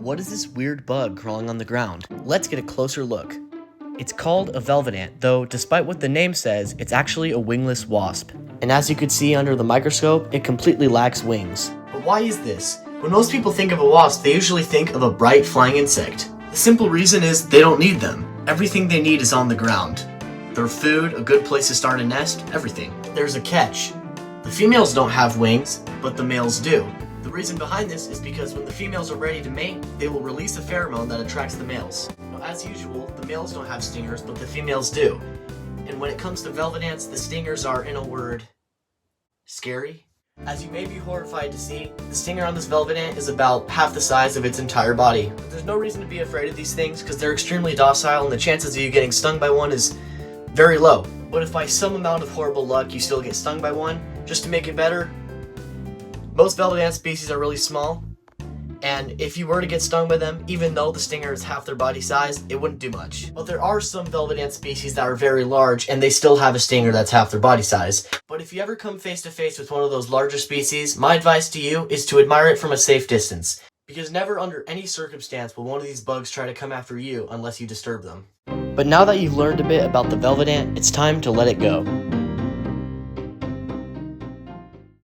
What is this weird bug crawling on the ground? Let's get a closer look. It's called a velvet ant, though despite what the name says, it's actually a wingless wasp. And as you could see under the microscope, it completely lacks wings. But why is this? When most people think of a wasp, they usually think of a bright flying insect. The simple reason is they don't need them. Everything they need is on the ground. Their food, a good place to start a nest, everything. There's a catch. The females don't have wings, but the males do. The reason behind this is because when the females are ready to mate, they will release a pheromone that attracts the males. Now, as usual, the males don't have stingers, but the females do. And when it comes to velvet ants, the stingers are, in a word, scary. As you may be horrified to see, the stinger on this velvet ant is about half the size of its entire body. But there's no reason to be afraid of these things because they're extremely docile and the chances of you getting stung by one is very low. But if by some amount of horrible luck you still get stung by one, just to make it better, most velvet ant species are really small, and if you were to get stung by them, even though the stinger is half their body size, it wouldn't do much. But there are some velvet ant species that are very large, and they still have a stinger that's half their body size. But if you ever come face to face with one of those larger species, my advice to you is to admire it from a safe distance. Because never under any circumstance will one of these bugs try to come after you unless you disturb them. But now that you've learned a bit about the velvet ant, it's time to let it go.